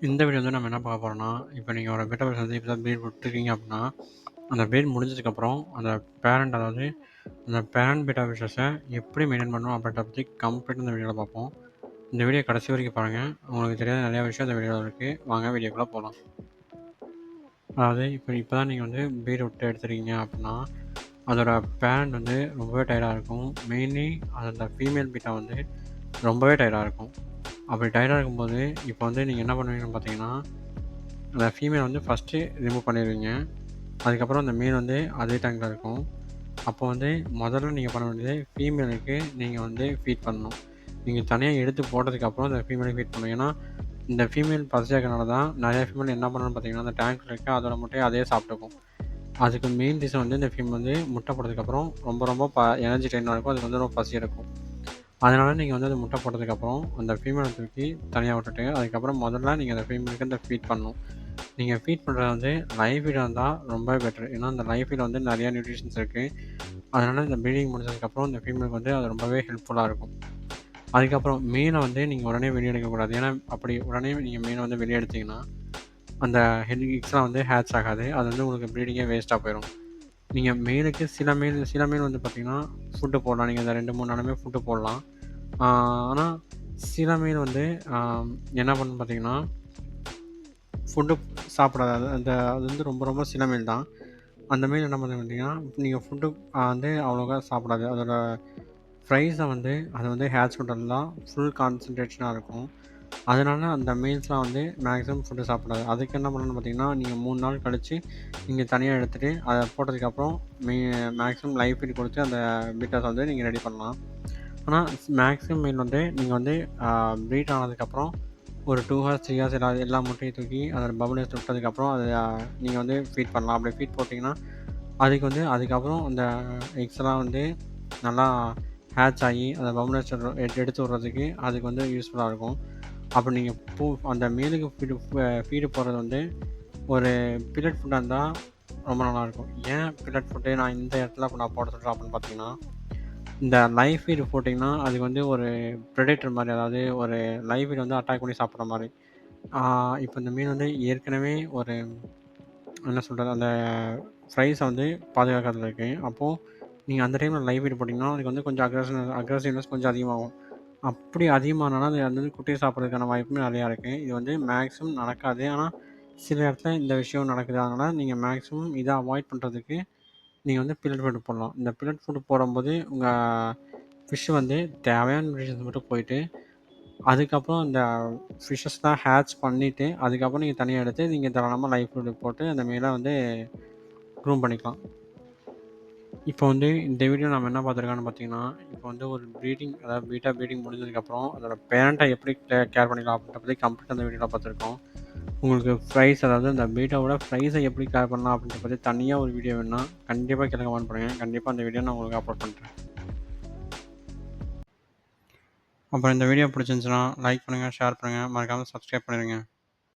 இந்த வீடியோ வந்து நம்ம என்ன பார்க்க போறோம்னா, இப்ப நீங்க ஒரு பீட்டா பேஸ் வந்து இப்ப தான் பிரீட் விட்டுருக்கீங்க அப்படின்னா, அந்த பிரீட் முடிஞ்சதுக்கப்புறம் அந்த பேரண்ட் அதாவது அந்த பேரண்ட் பீட்டா ஃபிஷஸ எப்படி மெயின்டெயின் பண்ணணும் அப்படின்றத பத்தி கம்ப்ளீட்டா இந்த வீடியோல பார்ப்போம். இந்த வீடியோ கடைசி வரைக்கும் பாருங்க. உங்களுக்கு தெரியாத நிறைய விஷயம் இந்த வீடியோல இருக்கு. வாங்க வீடியோக்குள்ள போலாம். அதாவது இப்ப தான் நீங்க வந்து பிரீட் விட்டு எடுத்துருக்கீங்க அப்படின்னா, அதோட பேரண்ட் வந்து ரொம்பவே டயர்டா இருக்கும். மெயின்லி அந்த ஃபீமேல் பீட்டா வந்து ரொம்பவே டயர்டா இருக்கும். அப்படி டயர்டா இருக்கும்போது, இப்போ வந்து நீங்க என்ன பண்ணுவீங்கன்னு பார்த்தீங்கன்னா, அந்த ஃபீமேல் வந்து ஃபர்ஸ்ட்டு ரிமூவ் பண்ணிருவீங்க. அதுக்கப்புறம் அந்த மேல் வந்து அதே டேங்க்ல இருக்கும். அப்போ வந்து முதல்ல நீங்க பண்ண வேண்டியது ஃபீமேலுக்கு நீங்க வந்து ஃபீட் பண்ணணும். நீங்க தனியா எடுத்து போட்டதுக்கப்புறம் அந்த ஃபீமேலுக்கு ஃபீட் பண்ணணும். ஏன்னா, இந்த ஃபீமேல் பசியா இருக்கனால தான் நெறைய ஃபீமேல் என்ன பண்ணும்னு பார்த்தீங்கன்னா, அந்த டேங்க்ல இருக்க அதோட முட்டைய அதே சாப்பிட்டுக்கும். அதுக்கு மெயின் ரீசன் வந்து இந்த ஃபீமேல் வந்து முட்டை போட்டதுக்கப்புறம் ரொம்ப ரொம்ப எனர்ஜி ட்ரெயினா இருக்கும். அதுக்கு வந்து ரொம்ப பசி எடுக்கும். அதனால நீங்க வந்து அது முட்டை போட்டதுக்கப்புறம் அந்த ஃபீமேல தூக்கி தனியா விட்டுட்டு, அதுக்கப்புறம் முதல்ல நீங்க அந்த ஃபீமேலுக்கு அந்த ஃபீட் பண்ணணும். நீங்க ஃபீட் பண்றது வந்து லைவ் ஃபீடா இருந்தா ரொம்பவே பெட்டர். ஏன்னா, அந்த லைவ் ஃபீட்ல வந்து நெறைய நியூட்ரிஷன்ஸ் இருக்கு. அதனால இந்த ப்ரீடிங் முடிஞ்சதுக்கப்புறம் இந்த ஃபீமேலுக்கு வந்து அது ரொம்பவே ஹெல்ப்ஃபுல்லா இருக்கும். அதுக்கப்புறம் மேல வந்து நீங்க உடனே வெளிய எடுக்கக்கூடாது. ஏன்னா, அப்படி உடனே நீங்க மேல வந்து வெளிய எடுத்தீங்கன்னா, அந்த எக்ஸ்லாம் வந்து ஹேட்ச் ஆகாது. அது வந்து உங்களுக்கு ப்ரீடிங்கே வேஸ்ட்டா போயிரும். நீங்க மேலுக்கு சில மேல் வந்து பார்த்தீங்கன்னா, ஃபுட் போடலாம். நீங்க அந்த 2, 3 நாளுமே ஃபுட் போடலாம். ஆ ஆனா, சில மீன் வந்து என்ன பண்ணுன்னு பார்த்தீங்கன்னா, ஃபுட்டு சாப்பிடாது. அது வந்து ரொம்ப ரொம்ப சில மீன் தான். அந்த மீன் என்ன பண்ணும் பார்த்தீங்கன்னா, நீங்க ஃபுட்டு வந்து அவ்வளோக்கா சாப்பிடாது. அதோட ஃப்ரைஸ வந்து அது வந்து ஹேட்ச் பண்றதுல தான் ஃபுல் கான்சன்ட்ரேஷனா இருக்கும். அதனால அந்த மீல்ஸ்லாம் வந்து மேக்ஸிமம் ஃபுட்டு சாப்பிடாது. அதுக்கு என்ன பண்ணணும்னு பார்த்தீங்கன்னா, நீங்க 3 நாள் கழிச்சு நீங்க தனியா எடுத்துட்டு, அத போட்டதுக்கப்புறம் மீ மேக்ஸிமம் லைவ் ஃபீட் குடுத்து அந்த பீட்டாஸ வந்து நீங்க ரெடி பண்ணலாம். ஆனா, மேக்ஸிமம் மீன் வந்து நீங்க வந்து ப்ரீட் ஆனதுக்கப்புறம் ஒரு 2 ஹார்ஸ், 3 ஹார்ஸ் எல்லா முட்டையும் தூக்கி அதோட பபுல்ஸ் விட்டதுக்கப்புறம் அத நீங்க வந்து ஃபீட் பண்ணலாம். அப்படி ஃபீட் போட்டீங்கன்னா, அதுக்கு வந்து அதுக்கப்புறம் அந்த எக்ஸ்லாம் வந்து நல்லா ஹேட்ச் ஆகி அந்த பபுல்ஸ் எடுத்து விடுறதுக்கு அதுக்கு வந்து யூஸ்ஃபுல்லா இருக்கும். அப்ப நீங்க அந்த மேலுக்கு ஃபீடு போடுறது வந்து ஒரு பில்லட் ஃபுட்டா இருந்தா ரொம்ப நல்லாயிருக்கும். ஏன் பில்லட் ஃபுட்டு நான் இந்த இடத்துல இப்ப நான் போட சொல்றேன் அப்படின்னு பார்த்தீங்கன்னா, இந்த லைவ் ஃபீடு போட்டிங்கன்னா, அதுக்கு வந்து ஒரு ப்ரெடேட்டர் மாரி, அதாவது ஒரு லைவ் ஃபீட வந்து அட்டாக் பண்ணி சாப்பிடுற மாரி. ஆ இப்ப இந்த மீன் வந்து ஏற்கனவே ஒரு என்ன சொல்றது, அந்த ஃப்ரைஸ வந்து பாதுகாக்கிறதுல இருக்கு. அப்போ நீங்க அந்த டைம்ல லைவ் ஃபீட் போட்டீங்கன்னா, அதுக்கு வந்து கொஞ்சம் அக்ரஸிவ்னஸ் கொஞ்சம் அதிகமாகும். அப்படி அதிகமானோன, அது வந்து குட்டிய சாப்பிடுறதுக்கான வாய்ப்புமே நெறையா இருக்கு. இது வந்து மேக்ஸிமம் நடக்காது. ஆனா, சில இடத்துல இந்த விஷயம் நடக்குது. அதனால நீங்க மேக்ஸிமம் இத அவாய்ட் பண்றதுக்கு நீங்க வந்து பில்லட் ஃபுட் போடலாம். இந்த பில்லட் ஃபுட் போடும்போது உங்க ஃபிஷ் வந்து தேவையான நியூட்ரிஷன்ஸ் மட்டும் போயிட்டு, அதுக்கப்புறம் அந்த ஃபிஷஸ்லாம் ஹேட்ச் பண்ணிட்டு, அதுக்கப்புறம் நீங்க தனியா எடுத்து நீங்க தாராளமா லைவ் ஃபுட் போட்டு அந்த மீன வந்து க்ரூம் பண்ணிக்கலாம். இப்போ வந்து இந்த வீடியோ நம்ம என்ன பார்த்துருக்கோம்னு பார்த்தீங்கன்னா, இப்போ வந்து ஒரு அதாவது பீட்டா ப்ரீடிங் முடிஞ்சதுக்கப்புறம் அதோட பேரண்ட்ட எப்படி கேர் பண்ணிக்கலாம் அப்படின்றத பத்தி கம்ப்ளீட்டா அந்த வீடியோல பார்த்துருக்கோம். உங்களுக்கு ஃப்ரைஸ், அதாவது அந்த பீட்டாவோட ஃப்ரைஸை எப்படி கேர் பண்ணலாம் அப்படின்றத பத்தி தனியா ஒரு வீடியோ வேணும்னா, கண்டிப்பா கீழ கமெண்ட் பண்ணுங்க. கண்டிப்பா அந்த வீடியோ நான் உங்களுக்கு அப்லோட் பண்றேன். அப்புறம் இந்த வீடியோ பிடிச்சிருந்துச்சுன்னா லைக் பண்ணுங்க, ஷேர் பண்ணுங்க, மறக்காம சப்ஸ்கிரைப் பண்ணிடுங்க.